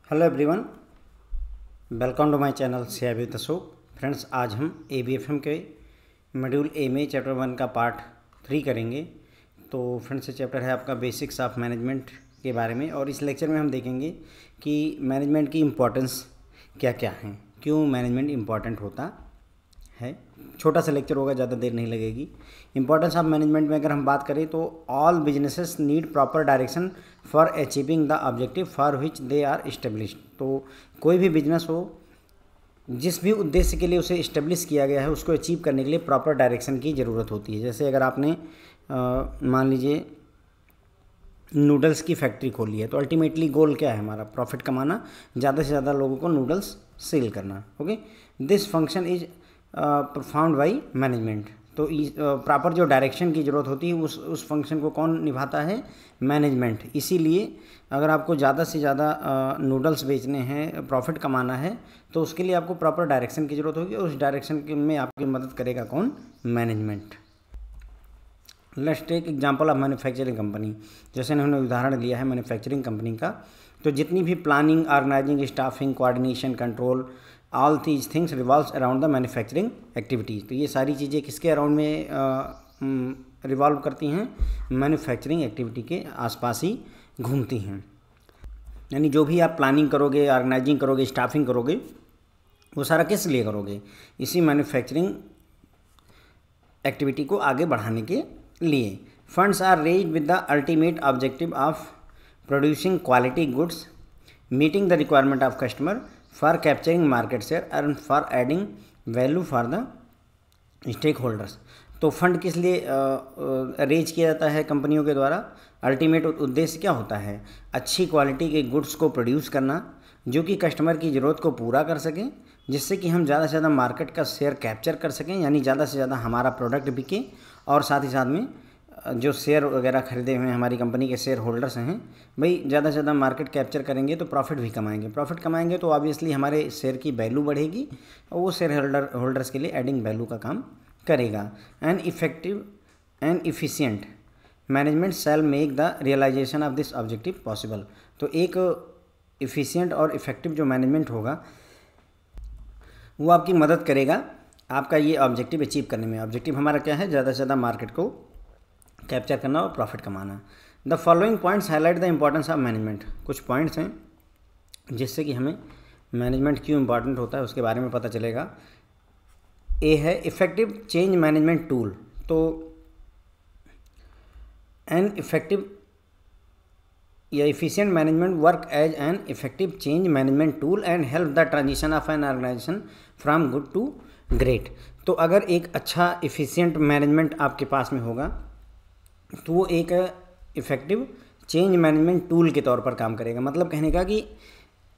Hello everyone, welcome to my channel CIB Ashok. Friends, आज हम ABFM के मॉड्यूल ए में चैप्टर 1 का पार्ट 3 करेंगे। तो फ्रेंड्स, ये चैप्टर है आपका बेसिक्स ऑफ मैनेजमेंट के बारे में, और इस लेक्चर में हम देखेंगे कि मैनेजमेंट की इम्पोर्टेंस क्या क्या है, क्यों मैनेजमेंट इम्पॉर्टेंट होता है। छोटा सा लेक्चर होगा, ज़्यादा देर नहीं लगेगी। इंपॉर्टेंस ऑफ मैनेजमेंट में अगर हम बात करें तो all businesses need proper direction for achieving the objective for which they are established. तो कोई भी बिजनेस हो, जिस भी उद्देश्य के लिए उसे इस्टेब्लिश किया गया है, उसको अचीव करने के लिए प्रॉपर डायरेक्शन की ज़रूरत होती है। जैसे अगर आपने मान लीजिए नूडल्स की फैक्ट्री खोली है, तो अल्टीमेटली गोल क्या है हमारा? प्रॉफिट कमाना, ज़्यादा से ज़्यादा लोगों को नूडल्स सेल करना। Okay, this function is performed by management. तो प्रॉपर जो डायरेक्शन की ज़रूरत होती है उस फंक्शन को कौन निभाता है? मैनेजमेंट। इसीलिए अगर आपको ज़्यादा से ज़्यादा नूडल्स बेचने हैं, प्रॉफिट कमाना है, तो उसके लिए आपको प्रॉपर डायरेक्शन की ज़रूरत होगी, और उस डायरेक्शन में आपकी मदद करेगा कौन? Management. Let's take example of manufacturing company. जैसे इन्होंने उदाहरण लिया है मैन्युफैक्चरिंग कंपनी का, तो जितनी भी planning, organising, staffing, coordination, control, all these things revolves around the manufacturing activities. तो ये सारी चीज़ें किसके अराउंड में रिवॉल्व करती हैं? मैन्युफैक्चरिंग एक्टिविटी के आसपास ही घूमती हैं। यानी जो भी आप प्लानिंग करोगे, ऑर्गेनाइजिंग करोगे, स्टाफिंग करोगे, वो सारा किस लिए करोगे? इसी मैन्युफैक्चरिंग एक्टिविटी को आगे बढ़ाने के लिए। Funds are raised with the ultimate objective of producing quality goods, meeting the requirement of customer, for capturing market share and for adding value for the stakeholders. तो फंड किस लिए raise किया जाता है कंपनियों के द्वारा? अल्टीमेट उद्देश्य क्या होता है? अच्छी क्वालिटी के गुड्स को प्रोड्यूस करना, जो कि कस्टमर की ज़रूरत को पूरा कर सकें, जिससे कि हम ज़्यादा से ज़्यादा मार्केट का शेयर कैप्चर कर सकें, यानी ज़्यादा से ज़्यादा हमारा प्रोडक्ट बिके, और साथ ही साथ में जो शेयर वगैरह खरीदे हुए हैं हमारी कंपनी के शेयर होल्डर्स हैं, भाई ज़्यादा से ज़्यादा मार्केट कैप्चर करेंगे तो प्रॉफिट भी कमाएंगे। प्रॉफिट कमाएंगे तो ऑब्वियसली हमारे शेयर की वैल्यू बढ़ेगी, और वो शेयर होल्डर्स के लिए एडिंग वैल्यू का काम करेगा। And effective and efficient management shall make the realisation of this objective possible. तो एक इफिशिएंट और इफेक्टिव जो मैनेजमेंट होगा, वो आपकी मदद करेगा आपका ये ऑब्जेक्टिव अचीव करने में। ऑब्जेक्टिव हमारा क्या है? ज़्यादा से ज़्यादा मार्केट को कैप्चर करना और प्रॉफिट कमाना। The following points highlight the importance of management. कुछ पॉइंट्स हैं जिससे कि हमें मैनेजमेंट क्यों इंपॉर्टेंट होता है उसके बारे में पता चलेगा। ए है इफेक्टिव चेंज मैनेजमेंट टूल। तो एन इफेक्टिव या efficient management work as an effective change management tool and help the transition of an organisation from good to great. तो अगर एक अच्छा इफिशिएंट मैनेजमेंट आपके पास में होगा, तो वो एक इफेक्टिव चेंज मैनेजमेंट टूल के तौर पर काम करेगा। मतलब कहने का कि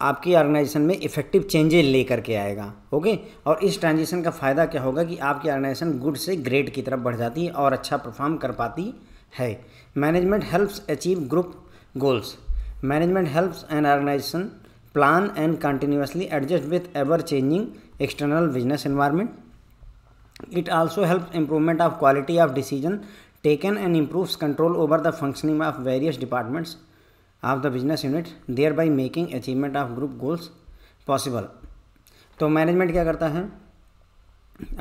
आपकी ऑर्गेनाइजेशन में इफेक्टिव चेंजेस लेकर के आएगा। ओके, और इस ट्रांजिशन का फ़ायदा क्या होगा कि आपकी ऑर्गेनाइजेशन गुड से ग्रेट की तरफ बढ़ जाती है और अच्छा परफॉर्म कर पाती है। Management helps achieve group goals. Management helps an organisation plan and continuously adjust with ever changing external business environment. It also helps improvement of quality of decision taken and improves control over the functioning of various departments of the business unit, thereby making achievement of group goals possible। तो management क्या करता है?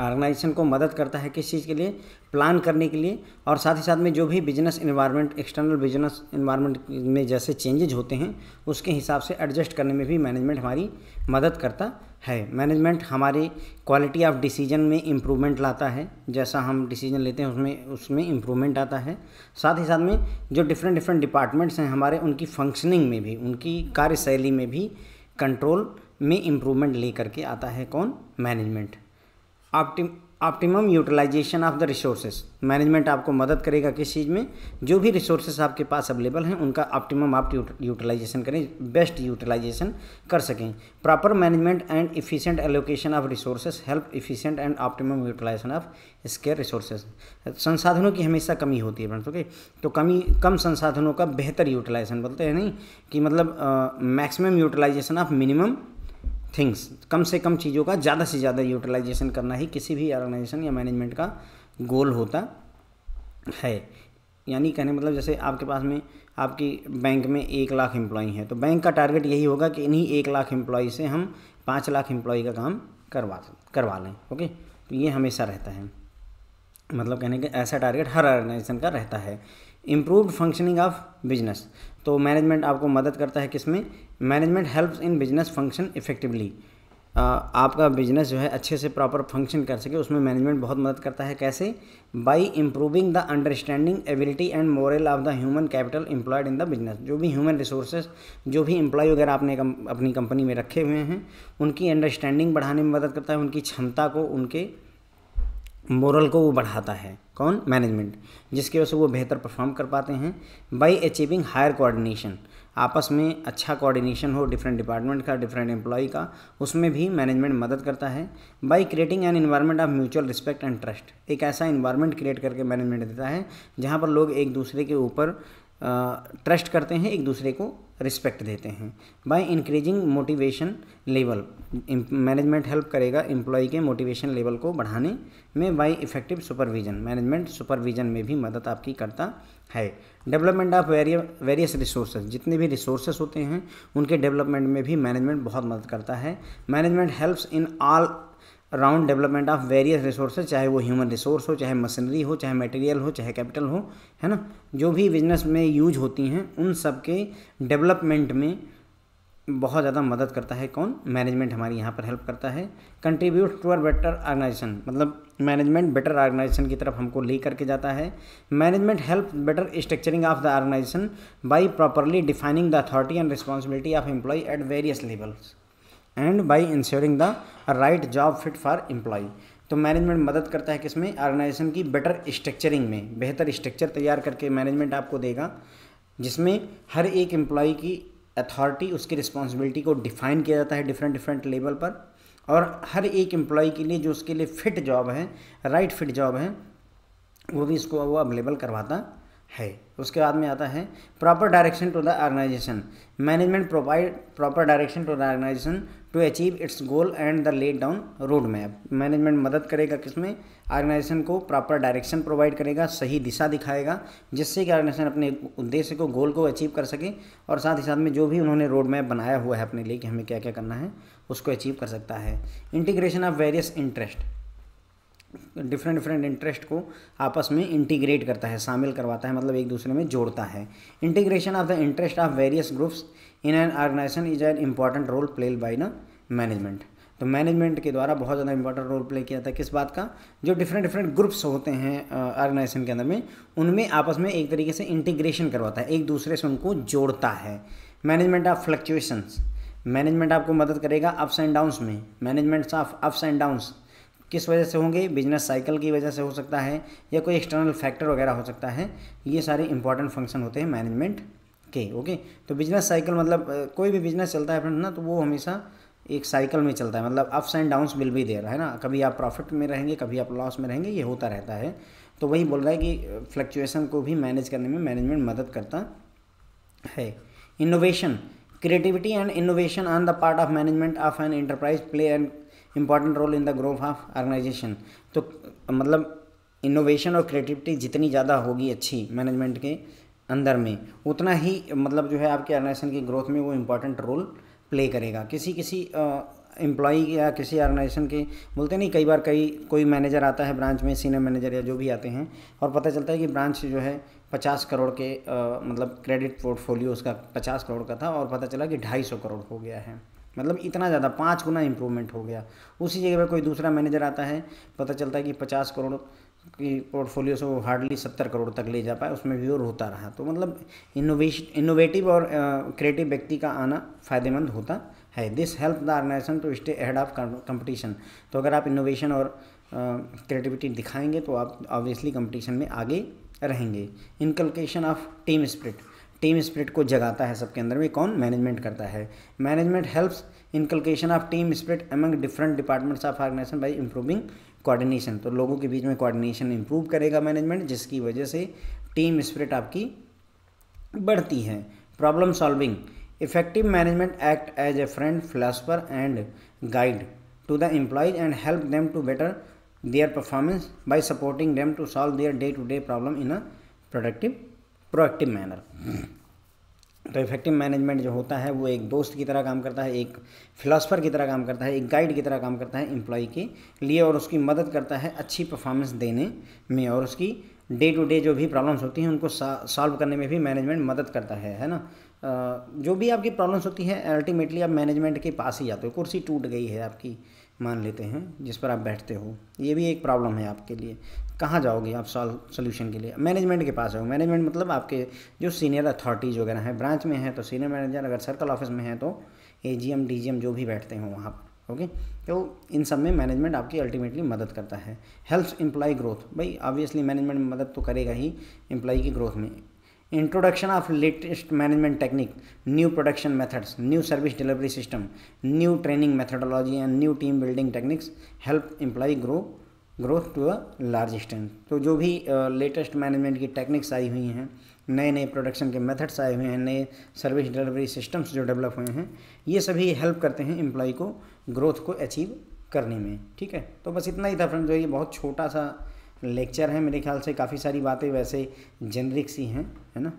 Organisation को मदद करता है किस चीज़ के लिए? प्लान करने के लिए, और साथ ही साथ में जो भी business environment, external business environment में जैसे चेंजेज होते हैं उसके हिसाब से एडजस्ट करने में भी मैनेजमेंट हमारी मदद करता है। मैनेजमेंट हमारी क्वालिटी ऑफ डिसीजन में इम्प्रूवमेंट लाता है। जैसा हम डिसीजन लेते हैं उसमें इम्प्रूवमेंट आता है। साथ ही साथ में जो डिफरेंट डिपार्टमेंट्स हैं हमारे, उनकी फंक्शनिंग में भी, उनकी कार्यशैली में भी कंट्रोल में इम्प्रूवमेंट ले करके आता है कौन? Management. Optimum utilisation of the resources. Management आपको मदद करेगा किस चीज़ में? जो भी रिसोर्सेज आपके पास अवेलेबल हैं उनका ऑप्टिमम आप यूटिलाइजेशन करें, बेस्ट यूटिलाइजेशन कर सकें। Proper management and efficient allocation of resources help efficient and optimum utilisation of scarce resources. संसाधनों की हमेशा कमी होती है फ्रेंड्स। ओके, तो कम संसाधनों का बेहतर यूटिलाइजेशन बोलते हैं, नहीं कि मतलब maximum utilisation of minimum things. कम से कम चीज़ों का ज़्यादा से ज़्यादा यूटिलाइजेशन करना ही किसी भी ऑर्गेनाइजेशन या मैनेजमेंट का गोल होता है। यानी कहने मतलब जैसे आपके पास में आपकी बैंक में 1 लाख एम्प्लॉई हैं, तो बैंक का टारगेट यही होगा कि इन्हीं 1 लाख एम्प्लॉई से हम 5 लाख एम्प्लॉई का काम करवा लें। ओके, तो ये हमेशा रहता है, मतलब कहने के ऐसा टारगेट हर ऑर्गेनाइजेशन का रहता है। इम्प्रूव्ड फंक्शनिंग ऑफ बिजनेस, तो मैनेजमेंट आपको मदद करता है किसमें? Management helps in business function effectively. आपका बिजनेस जो है अच्छे से प्रॉपर फंक्शन कर सके, उसमें मैनेजमेंट बहुत मदद करता है। कैसे? By improving the understanding, ability and moral of the human capital employed in the business. जो भी ह्यूमन रिसोर्सेज, जो भी एम्प्लॉय वगैरह आपने अपनी कंपनी में रखे हुए हैं, उनकी अंडरस्टैंडिंग बढ़ाने में मदद करता है, उनकी क्षमता को, उनके मोरल को वो बढ़ाता है। कौन? मैनेजमेंट, जिसकी वजह से वो बेहतर परफॉर्म कर पाते हैं। बाई अचीविंग हायर कोऑर्डिनेशन, आपस में अच्छा कोऑर्डिनेशन हो डिफरेंट डिपार्टमेंट का, डिफरेंट एम्प्लॉय का, उसमें भी मैनेजमेंट मदद करता है। By creating an environment of mutual respect and trust, एक ऐसा इन्वायरमेंट क्रिएट करके मैनेजमेंट देता है जहाँ पर लोग एक दूसरे के ऊपर ट्रस्ट करते हैं, एक दूसरे को रिस्पेक्ट देते हैं। By increasing motivation level, management help करेगा एम्प्लॉय के मोटिवेशन लेवल को बढ़ाने में। Bye effective supervision, management supervision में भी मदद आपकी करता है। डेवलपमेंट ऑफ वेरियस रिसोर्सेज, जितने भी रिसोर्सेज होते हैं उनके डेवलपमेंट में भी मैनेजमेंट बहुत मदद करता है। Management helps in all around development of various resources, चाहे वो ह्यूमन रिसोर्स हो, चाहे मशीनरी हो, चाहे मटेरियल हो, चाहे कैपिटल हो, है ना, जो भी बिजनेस में यूज होती हैं उन सब के डेवलपमेंट में बहुत ज़्यादा मदद करता है। कौन? मैनेजमेंट हमारी यहाँ पर हेल्प करता है। Contribute to a better organisation, मतलब मैनेजमेंट बेटर ऑर्गेनाइजेशन की तरफ हमको ले करके जाता है। Management help better structuring of the organisation by properly defining the authority and responsibility of employee at various levels and by ensuring the right job fit for employee. तो management मदद करता है किसमें? ऑर्गेनाइजेशन की बेटर स्ट्रक्चरिंग में, बेहतर structure तैयार करके मैनेजमेंट आपको देगा, जिसमें हर एक एम्प्लॉय की अथॉरिटी, उसकी रिस्पॉन्सिबिलिटी को डिफाइन किया जाता है डिफरेंट लेवल पर, और हर एक एम्प्लॉय के लिए जो उसके लिए फिट जॉब है, राइट फिट जॉब है, वो भी इसको वो अवेलेबल करवाता है। उसके बाद में आता है proper direction to the organisation. Management provide proper direction to the organisation to achieve its goal and the laid down road map. Management मदद करेगा किसमें? ऑर्गेनाइजेशन को प्रॉपर डायरेक्शन प्रोवाइड करेगा, सही दिशा दिखाएगा, जिससे कि ऑर्गेनाइजेशन अपने उद्देश्य को, गोल को अचीव कर सके, और साथ ही साथ में जो भी उन्होंने रोड मैप बनाया हुआ है अपने लिए कि हमें क्या क्या करना है, उसको अचीव कर सकता है। Integration of various interest, different interest को आपस में इंटीग्रेट करता है, शामिल करवाता है, मतलब एक दूसरे में जोड़ता है। Integration of the interest of various groups in an organisation is an important role played by the management. तो मैनेजमेंट के द्वारा बहुत ज़्यादा इंपॉर्टेंट रोल प्ले किया जाता है किस बात का? जो डिफरेंट ग्रुप्स होते हैं ऑर्गेनाइजेशन के अंदर में, उनमें आपस में एक तरीके से इंटीग्रेशन करवाता है, एक दूसरे से उनको जोड़ता है। मैनेजमेंट ऑफ फ्लक्चुएशंस, मैनेजमेंट आपको मदद करेगा अप्स एंड डाउन्स में। Management of ups and downs किस वजह से होंगे? बिजनेस साइकिल की वजह से हो सकता है, या कोई एक्सटर्नल फैक्टर वगैरह हो सकता है। ये सारे इंपॉर्टेंट फंक्शन होते हैं मैनेजमेंट के। ओके, तो बिजनेस साइकिल मतलब कोई भी बिजनेस चलता है फ्रेंड ना, तो वो हमेशा एक साइकिल में चलता है, मतलब ups and downs will be there, है ना। कभी आप प्रॉफिट में रहेंगे, कभी आप लॉस में रहेंगे, ये होता रहता है। तो वही बोल रहा है कि फ्लक्चुएशन को भी मैनेज करने में मैनेजमेंट मदद करता है। Innovation, creativity and innovation on the part of management of an enterprise play an important role in the growth of organisation. तो मतलब इनोवेशन और क्रिएटिविटी जितनी ज़्यादा होगी अच्छी मैनेजमेंट के अंदर में, उतना ही मतलब जो है आपके ऑर्गेनाइजेशन की ग्रोथ में वो इम्पॉर्टेंट रोल प्ले करेगा। किसी एम्प्लॉई या किसी ऑर्गेनाइजेशन के बोलते नहीं, कई बार कोई मैनेजर आता है ब्रांच में, सीनियर मैनेजर या जो भी आते हैं, और पता चलता है कि ब्रांच जो है 50 करोड़ के मतलब क्रेडिट पोर्टफोलियो उसका 50 करोड़ का था, और पता चला कि 250 करोड़ हो गया है, मतलब इतना ज़्यादा 5 गुना इम्प्रूवमेंट हो गया। उसी जगह पर कोई दूसरा मैनेजर आता है, पता चलता है कि 50 करोड़ की पोर्टफोलियो से वो हार्डली 70 करोड़ तक ले जा पाए, उसमें भी वो रोता रहा। तो मतलब इनोवेटिव और क्रिएटिव व्यक्ति का आना फ़ायदेमंद होता है। This help the organisation to stay ahead of competition. तो अगर आप इनोवेशन और क्रिएटिविटी दिखाएंगे तो आप ऑब्वियसली कंपटीशन में आगे रहेंगे। Inculcation of team spirit, team spirit को जगाता है सबके अंदर में, कौन? मैनेजमेंट करता है। Management helps inculcation of team spirit among different departments of organisation by improving coordination. तो लोगों के बीच में कोऑर्डिनेशन इंप्रूव करेगा मैनेजमेंट, जिसकी वजह से टीम स्पिरिट आपकी बढ़ती है। Problem solving, effective management act as a friend, philosopher and guide to the employees and help them to better their performance by supporting them to solve their day to day problem in a proactive manner. तो effective management जो होता है वो एक दोस्त की तरह काम करता है, एक फिलोसफर की तरह काम करता है, एक गाइड की तरह काम करता है एम्प्लॉय के लिए, और उसकी मदद करता है अच्छी परफॉर्मेंस देने में, और उसकी डे टू डे जो भी प्रॉब्लम्स होती हैं उनको सॉल्व करने में भी मैनेजमेंट मदद करता है ना। जो भी आपकी प्रॉब्लम्स होती है अल्टीमेटली आप मैनेजमेंट के पास ही जाते हो। कुर्सी टूट गई है आपकी, मान लेते हैं, जिस पर आप बैठते हो, ये भी एक प्रॉब्लम है आपके लिए, कहाँ जाओगे आप सोल्यूशन के लिए? मैनेजमेंट के पास आओ। मैनेजमेंट मतलब आपके जो सीनियर अथॉरिटीज़ वगैरह हैं, ब्रांच में है तो सीनियर मैनेजर, अगर सर्कल ऑफिस में है तो AGM DGM जो भी बैठते हो वहाँ पर, ओके। तो इन सब में मैनेजमेंट आपकी अल्टीमेटली मदद करता है। हेल्प्स एम्प्लॉय ग्रोथ, भाई ऑब्वियसली मैनेजमेंट मदद तो करेगा ही एम्प्लॉय की ग्रोथ में। Introduction of latest management technique, new production methods, new service delivery system, new training methodology and new team building techniques help employee growth to a large extent. तो जो भी latest management की techniques आई हुई हैं, नए नए प्रोडक्शन के मेथड्स आए हुए हैं, नए सर्विस डिलीवरी सिस्टम्स जो डेवलप हुए हैं, ये सभी हेल्प करते हैं एम्प्लॉय को ग्रोथ को अचीव करने में, ठीक है। तो बस इतना ही था फ्रेंड्स, ये बहुत छोटा सा लेक्चर है, मेरे ख्याल से काफ़ी सारी बातें वैसे जेनरिक सी हैं, है ना।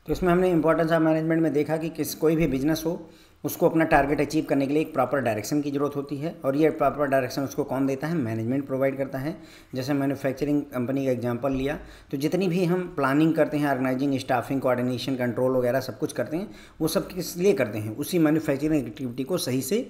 तो इसमें हमने इंपॉर्टेंस ऑफ मैनेजमेंट में देखा कि कोई भी बिजनेस हो उसको अपना टारगेट अचीव करने के लिए एक प्रॉपर डायरेक्शन की ज़रूरत होती है, और ये प्रॉपर डायरेक्शन उसको कौन देता है? मैनेजमेंट प्रोवाइड करता है। जैसे मैन्युफैक्चरिंग कंपनी का एग्जांपल लिया, तो जितनी भी हम प्लानिंग करते हैं, ऑर्गेनाइजिंग, स्टाफिंग, कोऑर्डिनेशन, कंट्रोल वगैरह सब कुछ करते हैं, वो सब किस लिए करते हैं? उसी मैन्युफैक्चरिंग एक्टिविटी को सही से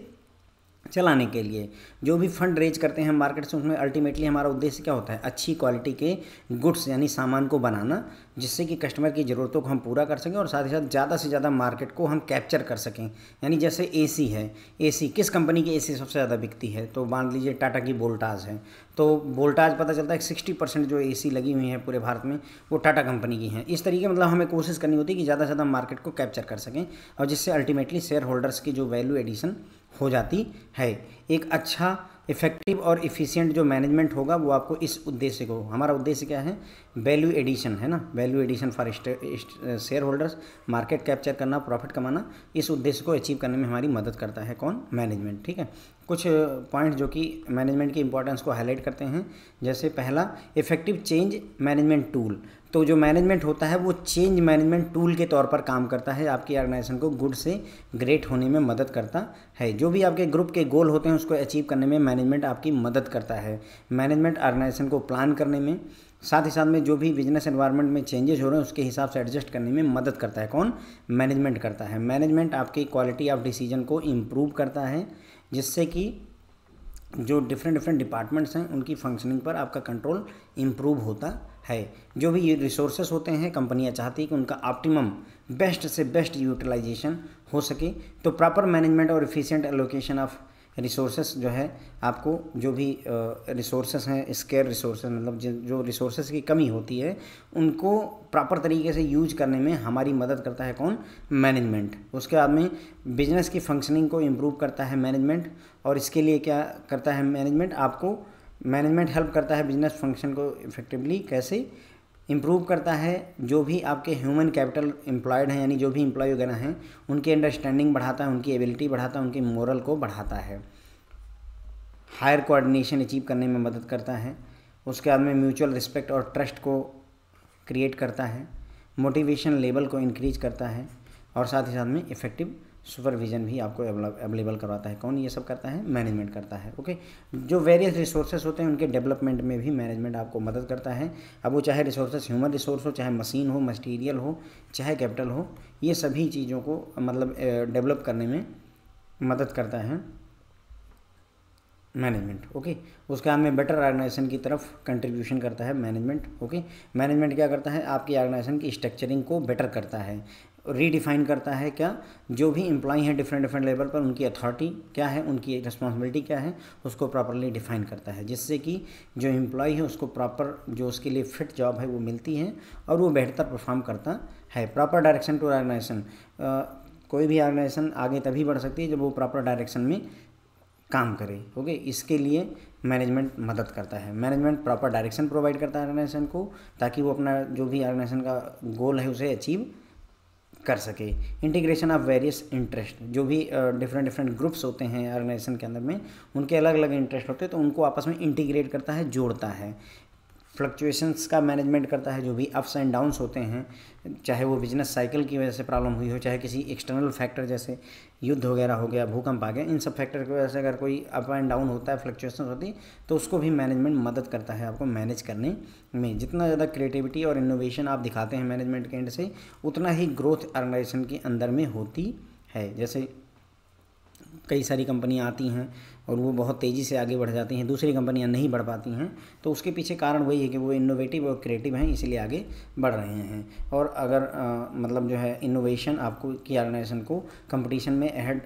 चलाने के लिए। जो भी फंड रेज करते हैं मार्केट से, उसमें अल्टीमेटली हमारा उद्देश्य क्या होता है? अच्छी क्वालिटी के गुड्स यानी सामान को बनाना, जिससे कि कस्टमर की ज़रूरतों को हम पूरा कर सकें और साथ ही साथ ज़्यादा से ज़्यादा मार्केट को हम कैप्चर कर सकें। यानी जैसे AC है, AC किस कंपनी की AC सबसे ज़्यादा बिकती है? तो मान लीजिए टाटा की वोल्टास है, तो वोल्टास पता चलता है 60% जो AC लगी हुई है पूरे भारत में वो टाटा कंपनी की हैं। इस तरीके मतलब हमें कोशिश करनी होती है कि ज़्यादा से ज़्यादा मार्केट को कैप्चर कर सकें, और जिससे अल्टीमेटली शेयर होल्डर्स की जो वैल्यू एडिशन हो जाती है। एक अच्छा इफेक्टिव और इफ़िशियंट जो मैनेजमेंट होगा वो आपको इस उद्देश्य को, हमारा उद्देश्य क्या है? वैल्यू एडिशन, है ना, value addition for shareholders, market capture करना, प्रॉफिट कमाना, इस उद्देश्य को अचीव करने में हमारी मदद करता है कौन? मैनेजमेंट, ठीक है। कुछ पॉइंट जो कि मैनेजमेंट की इंपॉर्टेंस को हाईलाइट करते हैं, जैसे पहला, इफेक्टिव चेंज मैनेजमेंट टूल। तो जो मैनेजमेंट होता है वो चेंज मैनेजमेंट टूल के तौर पर काम करता है, आपकी ऑर्गेनाइजेशन को गुड से ग्रेट होने में मदद करता है। जो भी आपके ग्रुप के गोल होते हैं उसको अचीव करने में मैनेजमेंट आपकी मदद करता है। मैनेजमेंट ऑर्गेनाइजेशन को प्लान करने में, साथ ही साथ में जो भी बिजनेस एनवायरनमेंट में चेंजेस हो रहे हैं उसके हिसाब से एडजस्ट करने में मदद करता है कौन? मैनेजमेंट करता है। मैनेजमेंट आपकी क्वालिटी ऑफ डिसीजन को इम्प्रूव करता है, जिससे कि जो डिफरेंट डिपार्टमेंट्स हैं उनकी फंक्शनिंग पर आपका कंट्रोल इम्प्रूव होता है। जो भी ये रिसोर्सेस होते हैं कंपनियां चाहती है कि उनका ऑप्टिमम बेस्ट से बेस्ट यूटिलाइजेशन हो सके। तो प्रॉपर मैनेजमेंट और एफिशिएंट एलोकेशन ऑफ रिसोर्सेस जो है, आपको जो भी रिसोर्सेस हैं, स्केयर रिसोर्सेस मतलब जो रिसोर्सेस की कमी होती है उनको प्रॉपर तरीके से यूज करने में हमारी मदद करता है कौन? मैनेजमेंट। उसके बाद में बिजनेस की फंक्शनिंग को इम्प्रूव करता है मैनेजमेंट, और इसके लिए क्या करता है मैनेजमेंट? आपको मैनेजमेंट हेल्प करता है बिजनेस फंक्शन को इफेक्टिवली कैसे इम्प्रूव करता है। जो भी आपके ह्यूमन कैपिटल एम्प्लॉयड हैं, यानी जो भी एम्प्लॉय वगैरह हैं, उनकी अंडरस्टैंडिंग बढ़ाता है, उनकी एबिलिटी बढ़ाता है, उनकी मोरल को बढ़ाता है। हायर कोऑर्डिनेशन अचीव करने में मदद करता है। उसके बाद में म्यूचुअल रिस्पेक्ट और ट्रस्ट को क्रिएट करता है, मोटिवेशन लेवल को इंक्रीज करता है, और साथ ही साथ में इफेक्टिव सुपरविजन भी आपको अवेलेबल करवाता है कौन? ये सब करता है मैनेजमेंट करता है, ओके। जो वेरियस रिसोर्सेस होते हैं उनके डेवलपमेंट में भी मैनेजमेंट आपको मदद करता है। अब वो चाहे रिसोर्सेस ह्यूमन रिसोर्स हो, चाहे मशीन हो, मटीरियल हो, चाहे कैपिटल हो, ये सभी चीज़ों को मतलब डेवलप करने में मदद करता है मैनेजमेंट, ओके। उसके बाद में बेटर ऑर्गेनाइजेशन की तरफ कंट्रीब्यूशन करता है मैनेजमेंट, ओके। मैनेजमेंट क्या करता है? आपकी ऑर्गेनाइजेशन की स्ट्रक्चरिंग को बेटर करता है, रीडिफाइन करता है क्या? जो भी एम्प्लॉय हैं डिफरेंट लेवल पर, उनकी अथॉरिटी क्या है, उनकी रिस्पॉन्सिबिलिटी क्या है, उसको प्रॉपरली डिफाइन करता है, जिससे कि जो एम्प्लॉय है उसको प्रॉपर जो उसके लिए फिट जॉब है वो मिलती है और वो बेहतर परफॉर्म करता है। प्रॉपर डायरेक्शन टू ऑर्गेनाइजेशन, कोई भी ऑर्गेनाइजेशन आगे तभी बढ़ सकती है जब वो प्रॉपर डायरेक्शन में काम करे, ओके। इसके लिए मैनेजमेंट मदद करता है। मैनेजमेंट प्रॉपर डायरेक्शन प्रोवाइड करता है ऑर्गेनाइजेशन को, ताकि वो अपना जो भी ऑर्गेनाइजेशन का गोल है उसे अचीव कर सके। इंटीग्रेशन ऑफ वेरियस इंटरेस्ट, जो भी डिफरेंट ग्रुप्स होते हैं ऑर्गेनाइजेशन के अंदर में, उनके अलग अलग इंटरेस्ट होते हैं, तो उनको आपस में इंटीग्रेट करता है, जोड़ता है। फ्लक्चुएशंस का मैनेजमेंट करता है, जो भी अप्स एंड डाउन्स होते हैं, चाहे वो बिजनेस साइकिल की वजह से प्रॉब्लम हुई हो, चाहे किसी एक्सटर्नल फैक्टर जैसे युद्ध वगैरह हो गया, भूकंप आ गया, इन सब फैक्टर की वजह से अगर कोई अप एंड डाउन होता है, फ्लक्चुएशन होती है, तो उसको भी मैनेजमेंट मदद करता है आपको मैनेज करने में। जितना ज़्यादा क्रिएटिविटी और इनोवेशन आप दिखाते हैं मैनेजमेंट के एंड से, उतना ही ग्रोथ ऑर्गेनाइजेशन के अंदर में होती है। जैसे कई सारी कंपनियां आती हैं और वो बहुत तेज़ी से आगे बढ़ जाती हैं, दूसरी कंपनियां नहीं बढ़ पाती हैं, तो उसके पीछे कारण वही है कि वो इनोवेटिव और क्रिएटिव हैं, इसीलिए आगे बढ़ रहे हैं। और अगर मतलब जो है इनोवेशन आपको की ऑर्गेनाइजेशन को कंपटीशन में अहेड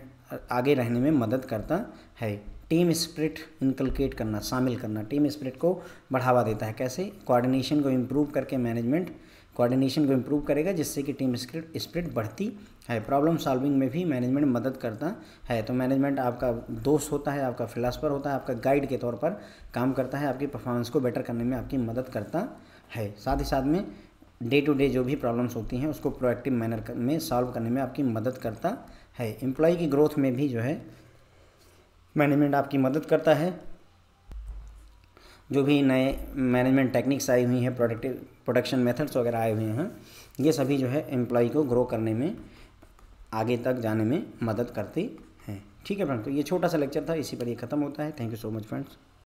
आगे रहने में मदद करता है। टीम स्पिरिट इनकलकेट करना, शामिल करना, टीम स्पिरिट को बढ़ावा देता है। कैसे? कोऑर्डिनेशन को इम्प्रूव करके मैनेजमेंट कोऑर्डिनेशन को इम्प्रूव करेगा, जिससे कि टीम स्पिरिट बढ़ती है। प्रॉब्लम सॉल्विंग में भी मैनेजमेंट मदद करता है। तो मैनेजमेंट आपका दोस्त होता है, आपका फिलासफर होता है, आपका गाइड के तौर पर काम करता है, आपकी परफॉर्मेंस को बेटर करने में आपकी मदद करता है। साथ ही साथ में डे टू डे जो भी प्रॉब्लम्स होती हैं उसको प्रोएक्टिव मैनर में सॉल्व करने में आपकी मदद करता है। एम्प्लॉय की ग्रोथ में भी जो है मैनेजमेंट आपकी मदद करता है। जो भी नए मैनेजमेंट टेक्निक्स आई हुई हैं, प्रोडक्शन मेथड्स वगैरह आए हुए हैं, ये सभी जो है एम्प्लॉय को ग्रो करने में, आगे तक जाने में मदद करती हैं। ठीक है फ्रेंड्स, तो ये छोटा सा लेक्चर था, इसी पर ये ख़त्म होता है। Thank you so much friends.